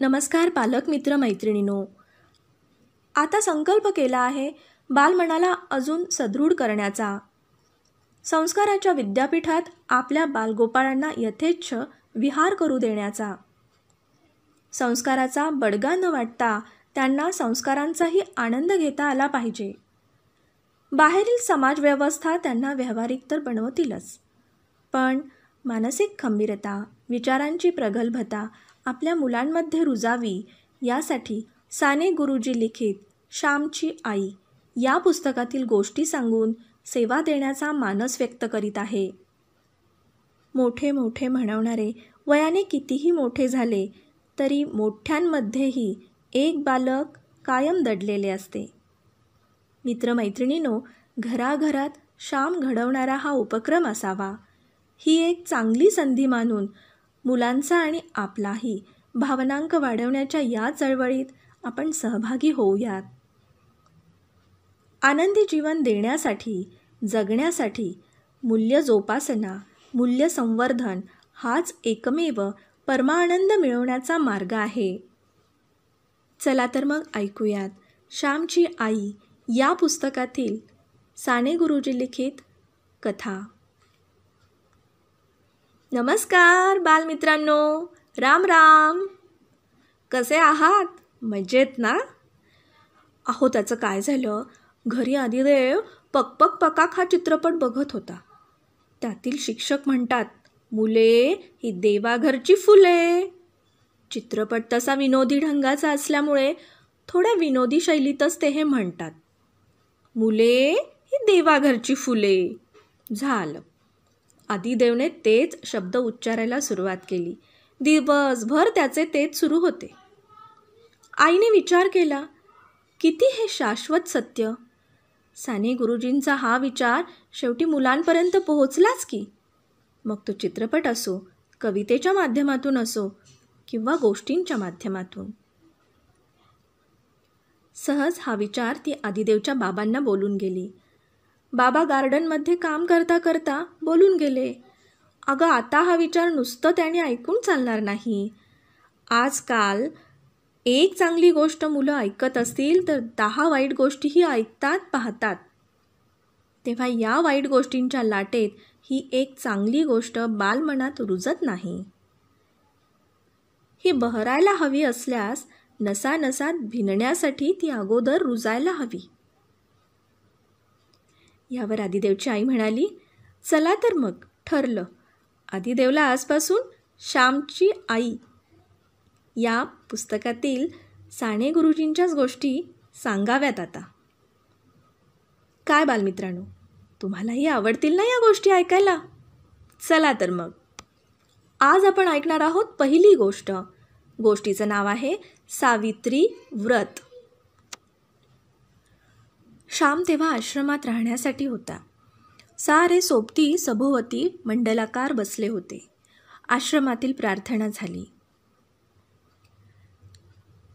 नमस्कार पालक मित्र मैत्रिणींनो. आता संकल्प केला आहे बालमनाला अजून सदृढ करण्याचा. संस्काराच्या विद्यापीठात आपल्या बालगोपाळांना यथेच्छ विहार करू देण्याचा. संस्काराचा बडगा न वाटता त्यांना संस्कारांचाही आनंद घेता आला पाहिजे. बाहेरील समाजव्यवस्था त्यांना व्यावहारिक तर बनवतीलच, पण मानसिक खंबीरता, विचारांची प्रगल्भता आपल्या मुलांमध्ये रुजावी यासाठी साने गुरुजी लिखित श्यामची आई या पुस्तकातील गोष्टी सांगून सेवा देण्याचा मानस व्यक्त करीत आहे. मोठे मोठे म्हणवणारे वयाने कितीही मोठे झाले तरी मोठ्यांमध्येही एक बालक कायम दडलेले असते. मित्रमैत्रिणींनो, घराघरात श्याम घडवणारा हा उपक्रम असावा. ही एक चांगली संधी मानून मुलांचा आणि आपलाही भावनांक वाढवण्याच्या या चळवळीत आपण सहभागी होऊयात. आनंदी जीवन देण्यासाठी, जगण्यासाठी मूल्य जोपासना, मूल्य संवर्धन हाच एकमेव परमानंद मिळवण्याचा मार्ग आहे. चला तर मग ऐकूयात श्यामची आई या पुस्तकातील साने गुरुजी लिखित कथा. नमस्कार बालमित्रांनो, राम राम. कसे आहात? मजेत ना? अहो, त्याचं काय झालं, घरी आदिदेव पक पकाक हा चित्रपट बघत होता. त्यातील शिक्षक म्हणतात, मुले ही देवाघरची फुले. चित्रपट तसा विनोदी ढंगाचा असल्यामुळे थोड्या विनोदी शैलीतच ते हे म्हणतात. मुले ही देवाघरची फुले. झालं. आदिदेवने तेच शब्द उच्चारायला सुरुवात केली. दिवसभर त्याचे तेच सुरू होते. आईने विचार केला, किती हे शाश्वत सत्य. साने गुरुजींचा हा विचार शेवटी मुलांपर्यंत पोहोचलाच की. मग तो चित्रपट असो, कवितेच्या माध्यमातून असो किंवा गोष्टींच्या माध्यमातून. सहज हा विचार ती आदिदेवच्या बाबांना बोलून गेली. बाबा गार्डनमध्ये काम करता करता बोलून गेले, अगं आता हा विचार नुसतं त्याने ऐकून चालणार नाही. आजकाल एक चांगली गोष्ट मुलं ऐकत असतील तर 10 वाईट गोष्टीही ऐकतात, पाहतात. तेव्हा या वाईट गोष्टींच्या लाटेत ही एक चांगली गोष्ट बालमनात रुजत नाही. ही बहरायला हवी असल्यास नसानसात भिनण्यासाठी ती अगोदर रुजायला हवी. यावर आदिदेवची आई म्हणाली, चला तर मग ठरलं. आदिदेवला आजपासून श्यामची आई या पुस्तकातील साने गुरुजींच्याच गोष्टी सांगाव्यात आता. काय बालमित्रांनो, तुम्हालाही आवडतील ना या गोष्टी ऐकायला? चला तर मग. आज आपण ऐकणार आहोत पहिली गोष्ट. गोष्टीचं नाव आहे सावित्री व्रत. श्याम तेव्हा आश्रमात राहण्यासाठी होता. सारे सोबती सभोवती मंडलाकार बसले होते. आश्रमातील प्रार्थना झाली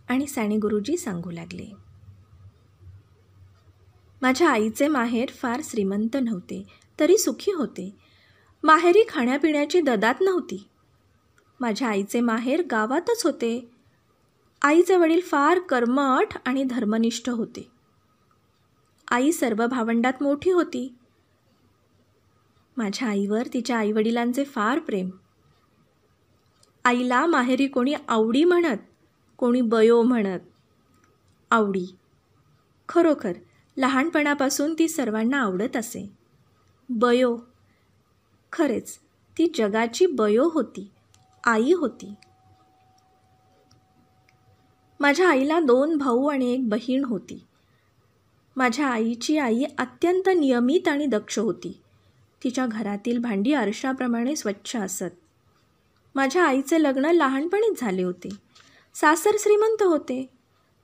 आणि साने गुरुजी सांगू लागले, माझ्या आईचे माहेर फार श्रीमंत नव्हते, तरी सुखी होते. माहेरी खाण्यापिण्याची ददात नव्हती. माझ्या आईचे माहेर गावातच होते. आईचे वडील फार कर्मठ आणि धर्मनिष्ठ होते. आई सर्व भावंडात मोठी होती. माझ्या आईवर तिच्या आईवडिलांचे फार प्रेम. आईला माहेरी कोणी आवडी म्हणत, कोणी बयो म्हणत. आवडी, खरोखर लहानपणापासून ती सर्वांना आवडत असे. बयो, खरेच ती जगाची बयो होती, आई होती. माझ्या आईला 2 भाऊ आणि 1 बहीण होती. माझ्या आईची आई अत्यंत नियमित आणि दक्ष होती. तिच्या घरातील भांडी आरशाप्रमाणे स्वच्छ असत. माझ्या आईचे लग्न लहानपणीच झाले होते. सासर श्रीमंत होते.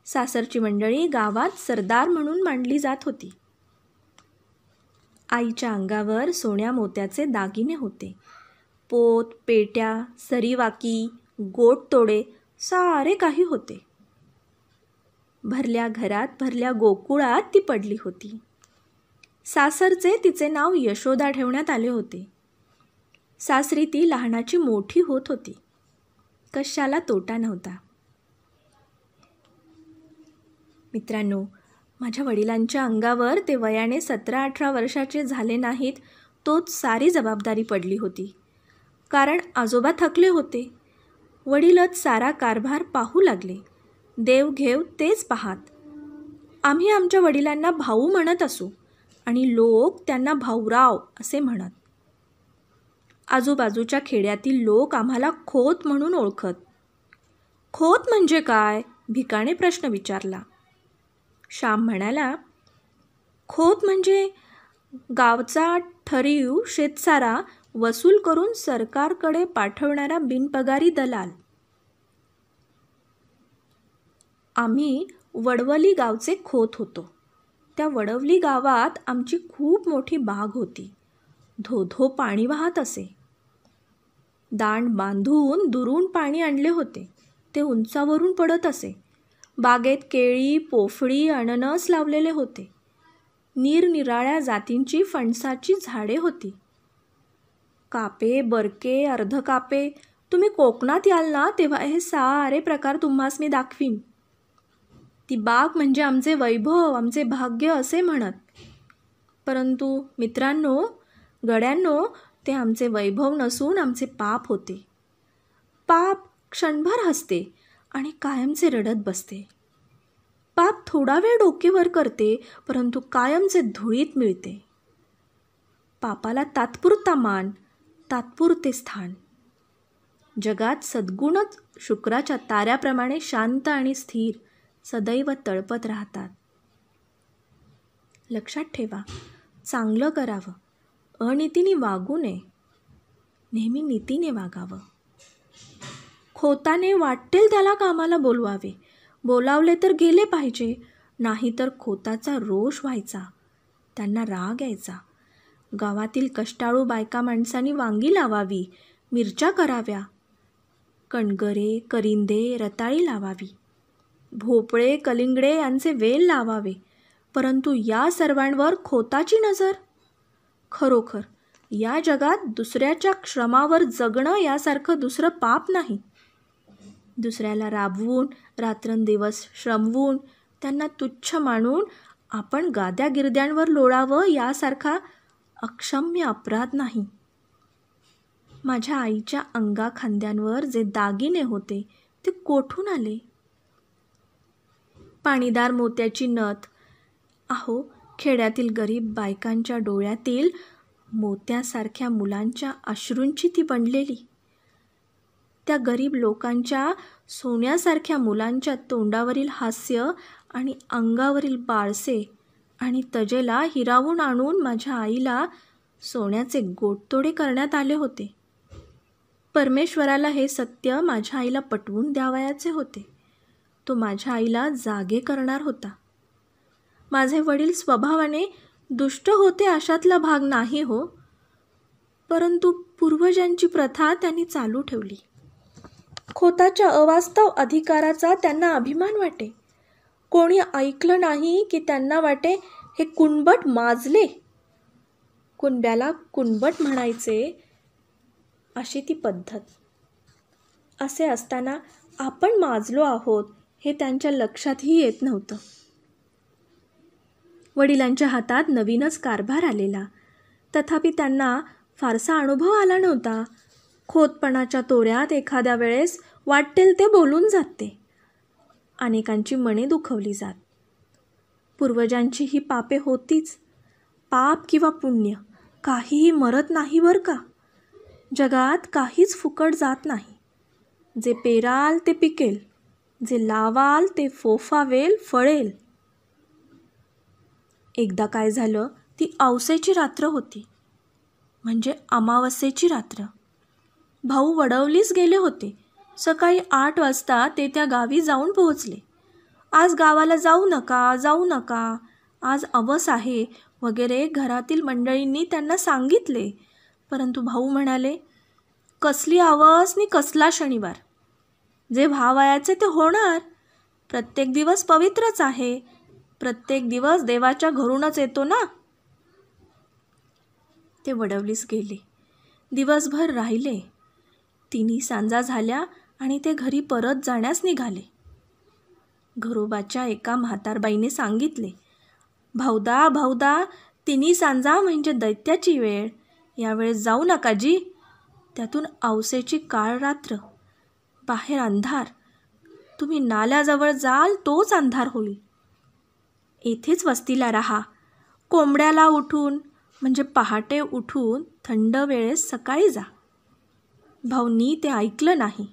सासरची मंडळी गावात सरदार म्हणून मानली जात होती. आईच्या अंगावर सोन्या मोत्याचे दागिने होते. पोत, पेट्या, सरीवाकी, गोटतोडे सारे काही होते. भरल्या घरात, भरल्या गोकुळात ती पडली होती. सासरचे तिचे नाव यशोदा ठेवण्यात आले होते. सासरी ती लहानाची मोठी होत होती. कशाला तोटा नव्हता. मित्रांनो, माझ्या वडिलांच्या अंगावर ते वयाने 17-18 वर्षाचे झाले नाहीत तोच सारी जबाबदारी पडली होती. कारण आजोबा थकले होते. वडीलच सारा कारभार पाहू लागले. देवघेव तेच पाहात. आम्ही आमच्या वडिलांना भाऊ म्हणत असू आणि लोक त्यांना भाऊराव असे म्हणत. आजूबाजूच्या खेड्यातील लोक आम्हाला खोत म्हणून ओळखत. खोत म्हणजे काय? भिकाने प्रश्न विचारला. श्याम म्हणाला, खोत म्हणजे गावचा ठरीव शेतसारा वसूल करून सरकारकडे पाठवणारा बिनपगारी दलाल. आम्ही वडवली गावचे खोत होतो. त्या वडवली गावात आमची खूप मोठी बाग होती. धोधो पाणी वाहत असे. दांड बांधून दुरून पाणी आणले होते. ते उंचावरून पडत असे. बागेत केळी, पोफळी, अननस लावलेले होते. निरनिराळ्या जातींची फणसाची झाडे होती. कापे, बरके, अर्धकापे. तुम्ही कोकणात याल ना तेव्हा हे सारे प्रकार तुम्हास मी दाखवीन. ती बाग म्हणजे आमचे वैभव, आमचे भाग्य असे म्हणत. परंतु मित्रांनो, गड्यांनो, ते आमचे वैभव नसून आमचे पाप होते. पाप क्षणभर हसते आणि कायमचे रडत बसते. पाप थोडा वेळ डोकेवर करते, परंतु कायमचे धुळीत मिळते. पापाला तात्पुरता मान, तात्पुरते स्थान. जगात सद्गुणच शुक्राच्या ताऱ्याप्रमाणे शांत आणि स्थिर सदैव तळपत राहतात. लक्षात ठेवा, चांगलं करावं, अनितीने वागू नये, नेहमी नीतीने वागावं. खोताने वाटेल त्याला कामाला बोलवावे. बोलावले तर गेले पाहिजे, नाहीतर खोताचा रोष व्हायचा, त्यांना राग यायचा. गावातील कष्टाळू बायका माणसांनी वांगी लावावी, मिरच्या कराव्या, कणगरे, करिंदे, रताळी लावावी, भोपळे, कलिंगडे यांचे वेल लावावे. परंतु या सर्वांवर खोताची नजर. खरोखर या जगात दुसऱ्याच्या श्रमावर जगणं यासारखं दुसरं पाप नाही. दुसऱ्याला राबवून, रात्रंदिवस श्रमवून, त्यांना तुच्छ मानून आपण गाद्या गिरद्यांवर लोळावं यासारखा अक्षम्य अपराध नाही. माझ्या आईच्या अंगाखांद्यांवर जे दागिने होते ते कोठून आले? पाणीदार मोत्याची नथ. अहो, खेड्यातील गरीब बायकांच्या डोळ्यातील मोत्यासारख्या मुलांच्या अश्रूंची ती बनलेली. त्या गरीब लोकांच्या सोन्यासारख्या मुलांच्या तोंडावरील हास्य आणि अंगावरील बाळसे आणि तजेला हिरावून आणून माझ्या आईला सोन्याचे गोटतोडे करण्यात आले होते. परमेश्वराला हे सत्य माझ्या आईला पटवून द्यावयाचे होते. तो माझ्या आईला जागे करणार होता. माझे वडील स्वभावाने दुष्ट होते अशातला भाग नाही हो, परंतु पूर्वजांची प्रथा त्यांनी चालू ठेवली. खोताच्या अवास्तव अधिकाराचा त्यांना अभिमान वाटे. कोणी ऐकलं नाही की त्यांना वाटे हे कुणबट माजले. कुणब्याला कुणबट म्हणायचे अशी ती पद्धत. असे असताना आपण माजलो आहोत हे त्यांच्या लक्षातही येत नव्हतं. वडिलांच्या हातात नवीनच कारभार आलेला, तथापि त्यांना फारसा अनुभव आला नव्हता. खोतपणाच्या तोऱ्यात एखाद्या वेळेस वाटेल ते बोलून जाते. अनेकांची मने दुखवली जात. पूर्वजांची ही पापे होतीच. पाप किंवा पुण्य काहीही मरत नाही बरं का. जगात काहीच फुकट जात नाही. जे पेराल ते पिकेल, जे लावाल ते फोफावेल, फळेल. एकदा काय झालं, ती औसेची रात्र होती, म्हणजे अमावस्येची रात्र. भाऊ वडवलीस गेले होते. सकाळी 8 वाजता ते त्या गावी जाऊन पोहोचले. आज गावाला जाऊ नका, जाऊ नका, आज अवस आहे वगैरे घरातील मंडळींनी त्यांना सांगितले. परंतु भाऊ म्हणाले, कसली अवस नि कसला शनिवार. जे व्हावयाचे ते होणार. प्रत्येक दिवस पवित्रच आहे. प्रत्येक दिवस देवाच्या घरूनच येतो ना. ते वडवलीस गेले. दिवसभर राहिले. 3 सांजा झाल्या आणि ते घरी परत जाण्यास निघाले. घरोबाच्या एका म्हातारबाईने सांगितले, भाऊदा भाऊदा, तिन्ही सांजा म्हणजे दैत्याची वेळ, यावेळेस जाऊ नका जी. त्यातून औसेची काळ रात्र, बाहेर अंधार. तुम्ही नाल्याजवळ जाल तोच अंधार होईल. येथेच वस्तीला राहा. कोंबड्याला उठून म्हणजे पहाटे उठून थंड वेळेस सकाळी जा. भाऊंनी ते ऐकलं नाही.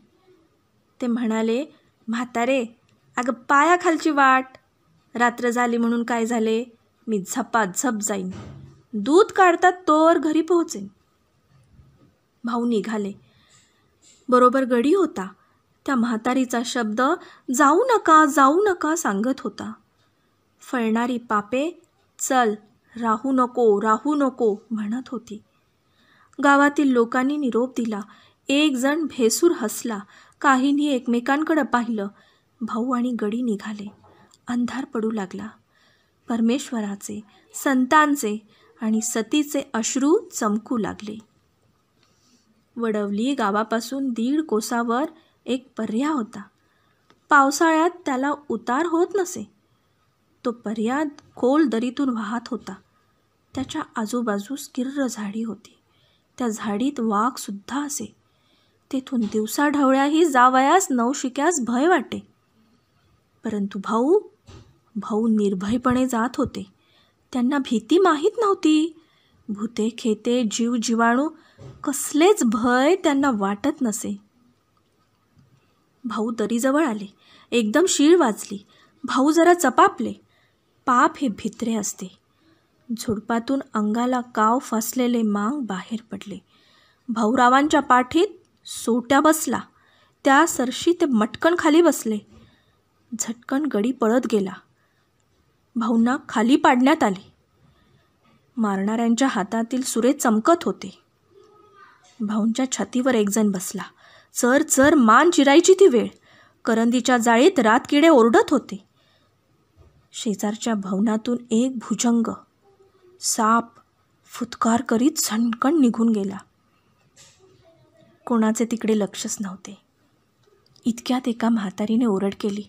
ते म्हणाले, म्हातारे, अगं पायाखालची वाट. रात्र झाली म्हणून काय झाले, मी झपाझप जाईन. दूध काढतात तोवर घरी पोहोचेन. भाऊ निघाले. बरोबर गडी होता. त्या म्हातारीचा शब्द जाऊ नका जाऊ नका सांगत होता. फळणारी पापे चल राहू नको राहू नको म्हणत होती. गावातील लोकांनी निरोप दिला. एक जण भेसूर हसला. काहींनी एकमेकांकडे पाहिलं. भाऊ आणि गडी निघाले. अंधार पडू लागला. परमेश्वराचे, संतांचे आणि सतीचे अश्रू चमकू लागले. वडवली गावापासून 1.5 कोसावर एक पर्या होता. पावसाळ्यात त्याला उतार होत नसे. तो पर्या खोल दरीतून वाहत होता. त्याच्या आजूबाजूस किर्र झाडी होती. त्या झाडीत वाघसुद्धा असे. तेथून दिवसाढवळ्याही जावयास नवशिक्यास भय वाटे. परंतु भाऊ निर्भयपणे जात होते. त्यांना भीती माहीत नव्हती. भूते खेते जीव जीवाणू कसलेच भय त्यांना वाटत नसे. भाऊ दरीजवळ आले. एकदम शीळ वाजली. भाऊ जरा चपापले. पाप हे भित्रे असते. झुडपातून अंगाला काव फासलेले मांग बाहेर पडले. भाऊरावांच्या पाठीत सोट्या बसला. त्या सरशी ते मटकन खाली बसले. झटकन गडी पळत गेला. भाऊंना खाली पाडण्यात आले. मारणाऱ्यांच्या हातातील सुरे चमकत होते. भाऊंच्या छातीवर एकजण बसला. चर चर मान चिरायची ती वेळ. करंदीच्या जाळीत रातकिडे ओरडत होते. शेजारच्या भवनातून एक भुजंग साप फुतकार करीत झणकण निघून गेला. कोणाचे तिकडे लक्षच नव्हते. इतक्यात एका म्हातारीने ओरड केली,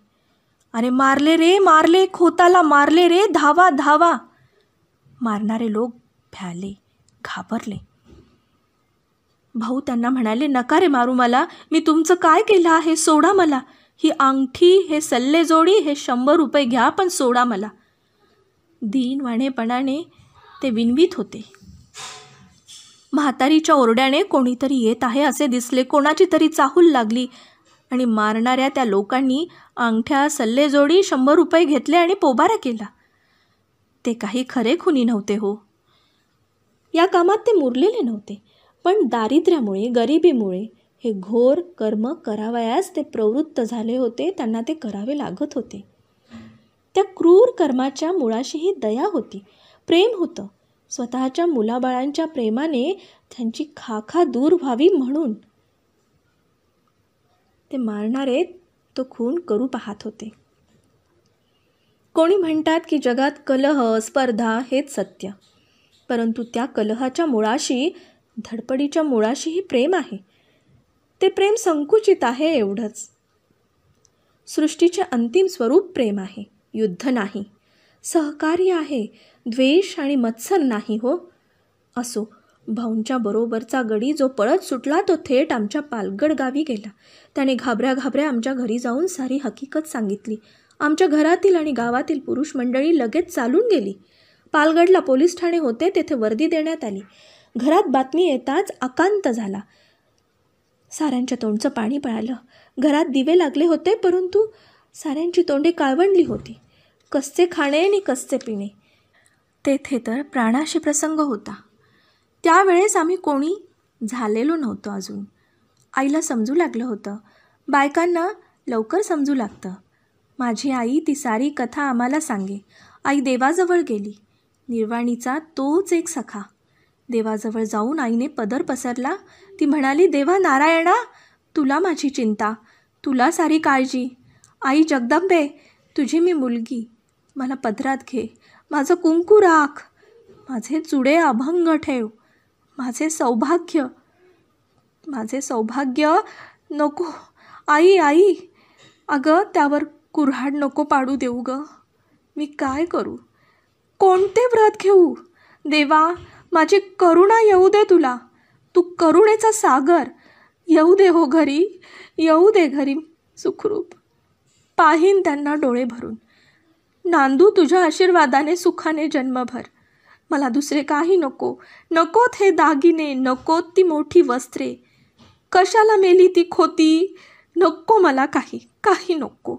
अरे मारले रे मारले, खोताला मारले रे, धावा धावा. मारणारे लोक भ्याले, घाबरले. भाऊ त्यांना म्हणाले, नका रे मारू मला, मी तुमचं काय केलं आहे, सोडा मला. ही अंगठी, हे सल्ले जोडी, हे 100 रुपये घ्या, पण सोडा मला. दीनवाणेपणाने ते विनवीत होते. म्हातारीच्या ओरड्याने कोणीतरी येत आहे असे दिसले. कोणाची तरी चाहूल लागली आणि मारणाऱ्या त्या लोकांनी अंगठ्या, सल्लेजोडी, 100 रुपये घेतले आणि पोबारा केला. ते काही खरे खुनी नव्हते हो. या कामात ते मुरलेले नव्हते, पण दारिद्र्यामुळे, गरिबीमुळे हे घोर कर्म करावयास ते प्रवृत्त झाले होते. त्यांना ते करावे लागत होते. त्या क्रूर कर्माच्या मुळाशीही दया होती, प्रेम होतं. स्वतःच्या मुलाबाळांच्या प्रेमाने त्यांची खाखा दूर व्हावी म्हणून ते मारणारे तो खून करू पाहत होते. कोणी म्हणतात की जगात कलह, स्पर्धा हेच सत्य. परंतु त्या कलहाच्या मुळाशी, धडपडीच्या मुळाशीही प्रेम आहे. ते प्रेम संकुचित आहे एवढंच. सृष्टीचे अंतिम स्वरूप प्रेम आहे, युद्ध नाही. सहकार्य आहे, द्वेष आणि मत्सर नाही हो. असो, भाऊंच्या बरोबरचा गडी जो पळत सुटला तो थेट आमच्या पालगड गावी गेला. त्याने घाबऱ्या घाबऱ्या आमच्या घरी जाऊन सारी हकीकत सांगितली. आमच्या घरातील आणि गावातील पुरुष मंडळी लगेच चालून गेली. पालगडला पोलीस ठाणे होते, तेथे वर्दी देण्यात आली. घरात बातमी येताच अकांत झाला. साऱ्यांच्या तोंडचं पाणी पळालं. घरात दिवे लागले होते, परंतु साऱ्यांची तोंडे काळवंडली होती. कसचे खाणे आणि कसचे पिणे, तेथे तर प्राणाशी प्रसंग होता. त्यावेळेस आम्ही कोणी झालेलो नव्हतो अजून. आईला समजू लागलं होतं. बायकांना लवकर समजू लागतं. माझी आई ती सारी कथा आम्हाला सांगे. आई देवाजवळ गेली. निर्वाणीचा तोच एक सखा. देवाजवळ जाऊन आईने पदर पसरला. ती म्हणाली, देवा नारायणा, तुला माझी चिंता, तुला सारी काळजी. आई जगदंबे, तुझी मी मुलगी, मला पदरात घे. माझं कुंकू राख, माझे चुडे अभंग ठेव, माझे सौभाग्य नको. आई आई, अगं त्यावर कुऱ्हाड नको पाडू देऊ ग. मी काय करू? कोणते व्रत घेऊ? देवा, माझी करुणा येऊ दे तुला. तू करुणेचा सागर. येऊ दे हो घरी, येऊ दे घरी सुखरूप. पाहीन त्यांना डोळे भरून. नांदू तुझ्या आशीर्वादाने सुखाने जन्मभर. मला दुसरे काही नको. नकोत हे दागिने, नकोत ती मोठी वस्त्रे. कशाला मेली ती खोती? नको मला काही, काही नको.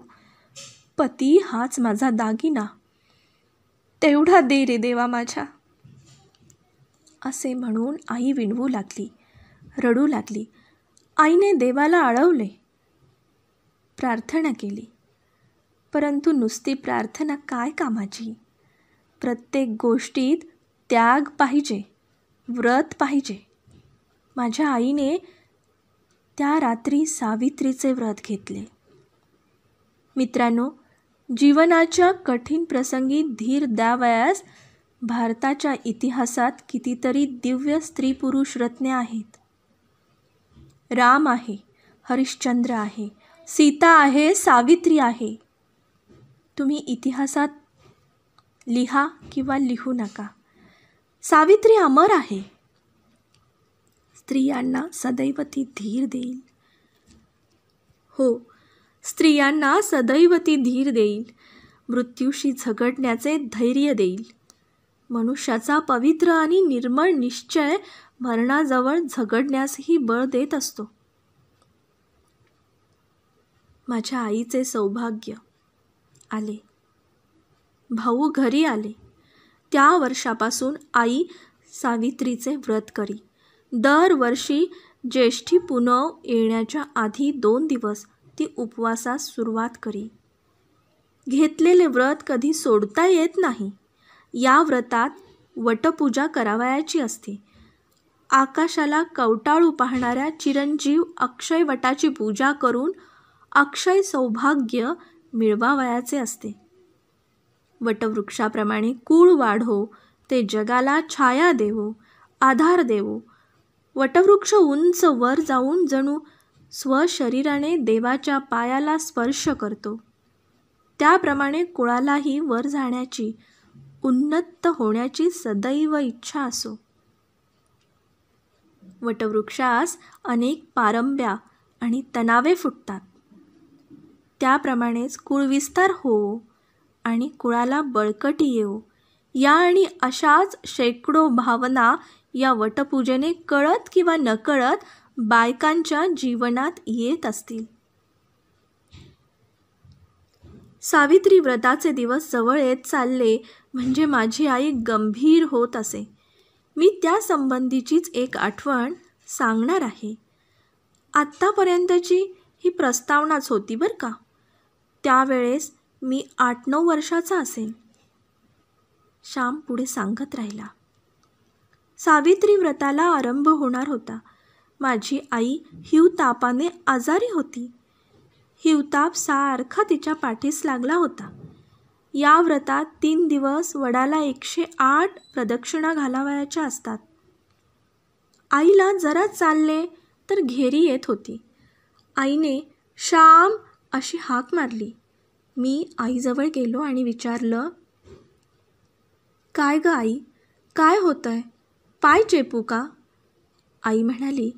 पती हाच माझा दागिना. तेवढा दे रे देवा माझ्या. असे म्हणून आई विणवू लागली, रडू लागली. आईने देवाला आळवले, प्रार्थना केली. परंतु नुसती प्रार्थना काय कामाची? प्रत्येक गोष्टीत त्याग पाहिजे, व्रत पाहिजे. माझ्या आईने त्या रात्री सावित्रीचे व्रत घेतले. मित्रांनो, जीवनाच्या कठीण प्रसंगी धीर द्यावयास भारताच्या इतिहासात कितीतरी दिव्य स्त्री पुरुष रत्ने आहेत. राम आहे, हरिश्चंद्र आहे, सीता आहे, सावित्री आहे. तुम्ही इतिहासात लिहा किंवा लिहू नका, सावित्री अमर आहे. स्त्रियांना सदैव ती धीर देईल. हो, स्त्रियांना सदैव ती धीर देईल. मृत्यूशी झगडण्याचे धैर्य देईल. मनुष्याचा पवित्र आणि निर्मळ निश्चय मरणाजवळ झगडण्यासही बळ देत असतो. माझ्या आईचे सौभाग्य आले. भाऊ घरी आले. त्या वर्षापासून आई सावित्रीचे व्रत करी. दरवर्षी ज्येष्ठी पुनव येण्याच्या आधी 2 दिवस ती उपवासास सुरुवात करी. घेतलेले व्रत कधी सोडता येत नाही. या व्रतात वटपूजा करावयाची असते. आकाशाला कवटाळू पाहणाऱ्या चिरंजीव अक्षय वटाची पूजा करून अक्षय सौभाग्य मिळवावयाचे असते. वटवृक्षाप्रमाणे कुळ वाढो, ते जगाला छाया देवो, आधार देवो. वटवृक्ष उंच वर जाऊन जणू स्वशरीराने देवाच्या पायाला स्पर्श करतो. त्याप्रमाणे कुळालाही वर जाण्याची, उन्नत होण्याची सदैव इच्छा असो. वटवृक्षास अनेक पारंब्या आणि तणावे फुटतात. त्याप्रमाणेच कुळविस्तार हो आणि कुळाला बळकटी येवो, या आणि अशाच शेकडो भावना या वटपूजेने कळत किंवा नकळत बायकांच्या जीवनात येत असतील. सावित्री व्रताचे दिवस जवळ येत चालले म्हणजे माझी आई गंभीर होत असे. मी त्या संबंधीचीच एक आठवण सांगणार आहे. आत्तापर्यंतची ही प्रस्तावनाच होती बरं का. त्यावेळेस मी 8-9 वर्षाचा असेल. श्याम पुढे सांगत राहिला. सावित्री व्रताला आरंभ होणार होता. माझी आई हिवतापाने आजारी होती. हिवताप सारखा तिच्या पाठीस लागला होता. या व्रतात 3 दिवस वडाला 108 प्रदक्षिणा घालावयाच्या असतात. आईला जरा चालले तर घेरी येत होती. आईने श्याम अशी हाक मारली. मी आईजवळ गेलो आणि विचारलं, काय ग आई, काय होतंय? पाय चेपू का? आई म्हणाली,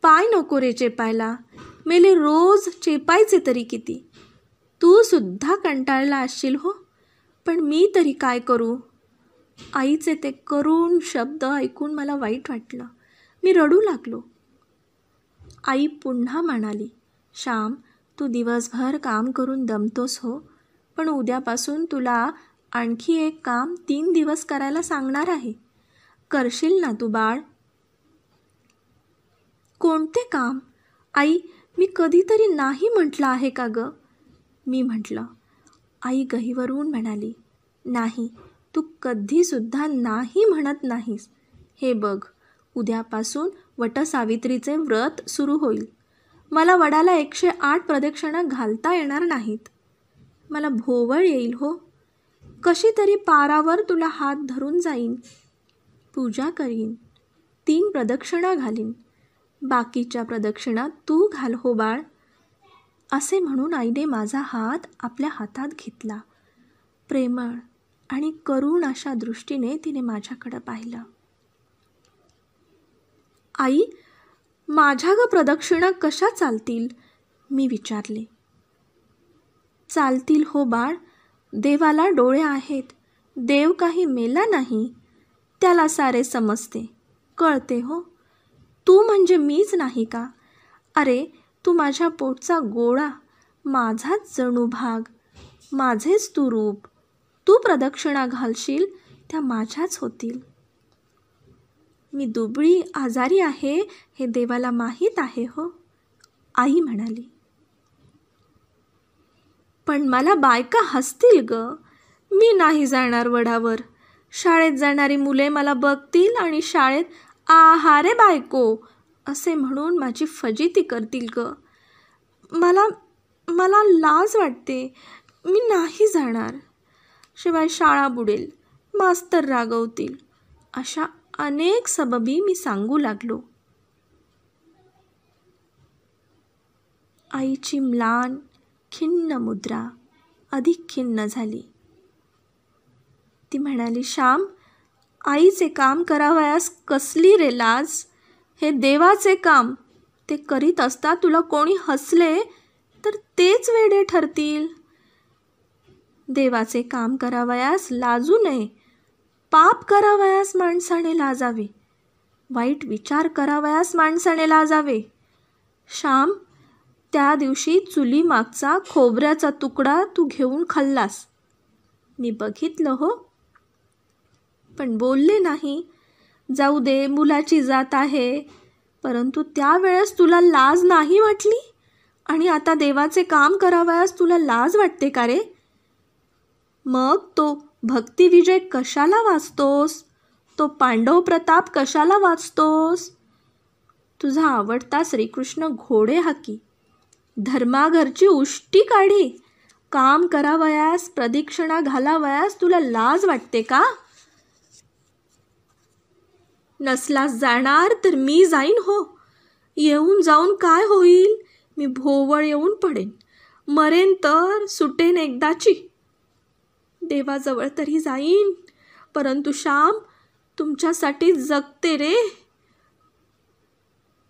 पाय नको रे चेपायला, मेले रोज चेपायचे तरी किती. तू सुद्धा कंटाळला असशील हो, पण मी तरी काय करू? आईचे ते करुण शब्द ऐकून मला वाईट वाटलं. मी रडू लागलो. आई पुन्हा म्हणाली, श्याम, तू दिवसभर काम करून दमतोस हो, पण उद्यापासून तुला आणखी एक काम 3 दिवस करायला सांगणार आहे. करशील ना तू बाळ? कोणते काम? आई, मी कधीतरी नाही म्हटलं आहे का ग? मी म्हटलं. आई गहिवरून म्हणाली, नाही, तू कधीसुद्धा नाही म्हणत नाहीस. हे बघ, उद्यापासून वटसावित्रीचे व्रत सुरू होईल. मला वडाला 108 प्रदक्षिणा घालता येणार नाहीत. मला भोवळ येईल हो. कशी तरी पारावर तुला हात धरून जाईन, पूजा करीन, 3 प्रदक्षिणा घालीन. बाकीच्या प्रदक्षिणा तू घाल हो बाळ. असे म्हणून आईने माझा हात आपल्या हातात घेतला. प्रेमळ आणि करुण अशा दृष्टीने तिने माझ्याकडं पाहिलं. आई, माझ्या ग प्रदक्षिणा कशा चालतील? मी विचारले. चालतील हो बाळ, देवाला डोळे आहेत. देव काही मेला नाही, त्याला सारे समजते, कळते हो. तू म्हणजे मीच नाही का? अरे, तू माझ्या पोटचा गोळा, माझाच जणू भाग, माझेच तू रूप. तू प्रदक्षिणा घालशील त्या माझ्याच होतील. मी दुबळी आजारी आहे हे देवाला माहीत आहे हो, आई म्हणाली. पण मला बायका हसतील ग. मी नाही जाणार वडावर. शाळेत जाणारी मुले मला बघतील आणि शाळेत आहारे बायको असे म्हणून माझी फजिती करतील ग. मला लाज वाटते. मी नाही जाणार. शिवाय शाळा बुडेल, मास्तर रागवतील. अशा अनेक सबबी मी सांगू लागलो. आईची म्लान खिन्न मुद्रा अधिक खिन्न झाली. ती म्हणाली, श्याम, आईचे काम करावयास कसली रे लाज? हे देवाचे काम. ते करीत असता तुला कोणी हसले तर तेच वेडे ठरतील. देवाचे काम करावयास लाजू नये. पाप करावयास माणसाने लाजावे. वाईट विचार करावयास माणसाने लाजावे. श्याम, त्या दिवशी चुली मागचा खोबऱ्याचा तुकडा तू घेऊन खाल्लास. मी बघितलं हो, पण बोलले नाही. जाऊ दे, मुलाची जात आहे. परंतु त्यावेळेस तुला लाज नाही वाटली आणि आता देवाचे काम करावयास तुला लाज वाटते का रे? मग तो भक्तिविजय कशाला वाचतोस? तो पांडव प्रताप कशाला वाचतोस? तुझा आवडता श्रीकृष्ण घोडे हाकी, धर्माघरची उष्टी काढी, काम करावयास, प्रदक्षिणा घालावयास तुला लाज वाटते का? नसलास जाणार तर मी जाईन हो. येऊन जाऊन काय होईल? मी भोवळ येऊन पडेन. मरेन तर सुटेन एकदाची. देवाजवळ तरी जाईन, परंतु श्याम, तुमच्यासाठी जगते रे.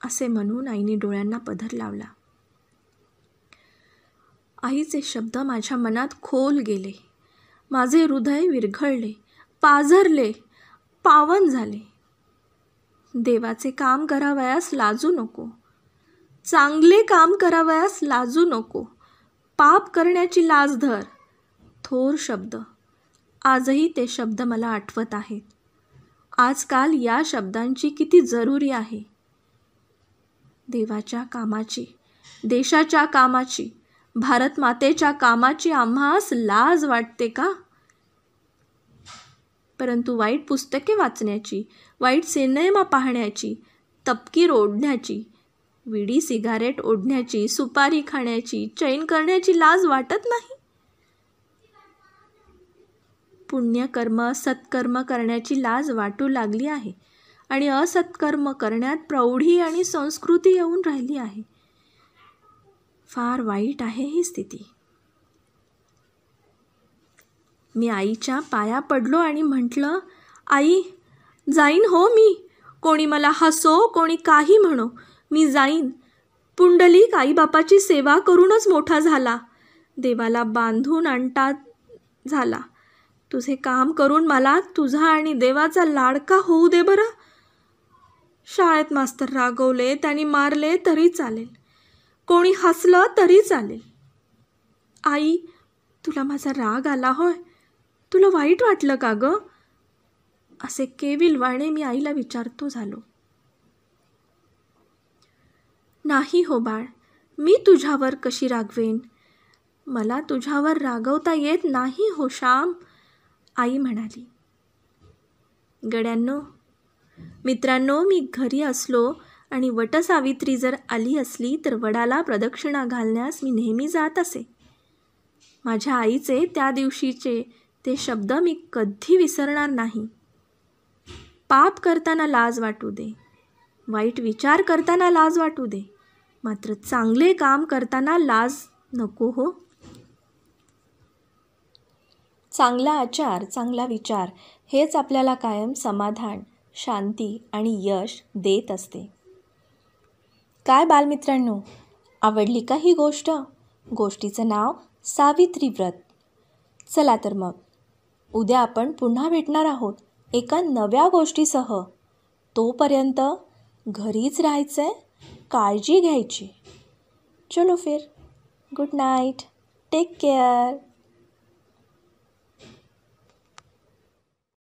असे म्हणून आईने डोळ्यांना पदर लावला. आईचे शब्द माझ्या मनात खोल गेले. माझे हृदय विरघळले, पाझरले, पावन झाले. देवाचे काम करावयास लाजू नको. चांगले काम करावयास लाजू नको. पाप करण्याची लाज धर. थोर शब्द. आजही ते शब्द मला आठवत आहेत. आजकाल या शब्दांची किती जरुरी आहे. देवाच्या कामाची, देशाच्या कामाची, भारत मातेच्या कामाची आम्हास लाज वाटते का? परंतु वाईट पुस्तके वाचण्याची, वाईट सिनेमा पाहण्याची, तपकीर ओढण्याची, विडी सिगारेट ओढण्याची, सुपारी खाण्याची, चैन करण्याची लाज वाटत नाही. पुण्यकर्म, सत्कर्म करण्याची लाज वाटू लागली आहे आणि असत्कर्म करण्यात प्रौढी आणि संस्कृती येऊन राहिली आहे. फार वाईट आहे ही स्थिती. मी आईच्या पाया पडलो आणि म्हटलं, आई, जाईन हो मी. कोणी मला हसो, कोणी काही म्हणो, मी जाईन. पुंडलिक आईबापाची सेवा करूनच मोठा झाला. देवाला बांधून आणता झाला. तुझे काम करून मला तुझा आणि देवाचा लाडका होऊ दे बरं. शाळेत मास्तर रागवले, त्यांनी मारले तरी चालेल. कोणी हसलं तरी चालेल. आई, तुला माझा राग आला होय? तुला वाईट वाटलं का ग? असे केविलवाणे मी आईला विचारतो झालो. नाही हो बाळ, मी तुझ्यावर कशी रागवेन? मला तुझ्यावर रागवता येत नाही हो श्याम, आई म्हणाली. गड्यांनो, मित्रांनो, मी घरी असलो आणि वटसावित्री जर आली असली तर वडाला प्रदक्षिणा घालण्यास मी नेहमी जात असे. माझ्या आईचे त्या दिवशीचे ते शब्द मी कधी विसरणार नाही. पाप करताना लाज वाटू दे, वाईट विचार करताना लाज वाटू दे, मात्र चांगले काम करताना लाज नको हो. चांगला आचार, चांगला विचार हेच आपल्याला कायम समाधान, शांती आणि यश देत असते. काय बालमित्रांनो, आवडली का ही गोष्ट? गोष्टीचं नाव सावित्री व्रत. चला तर मग उद्या आपण पुन्हा भेटणार आहोत एका नव्या गोष्टीसह. तोपर्यंत घरीच राहायचंय, काळजी घ्यायची. चलो फिर, गुड नाईट, टेक केअर.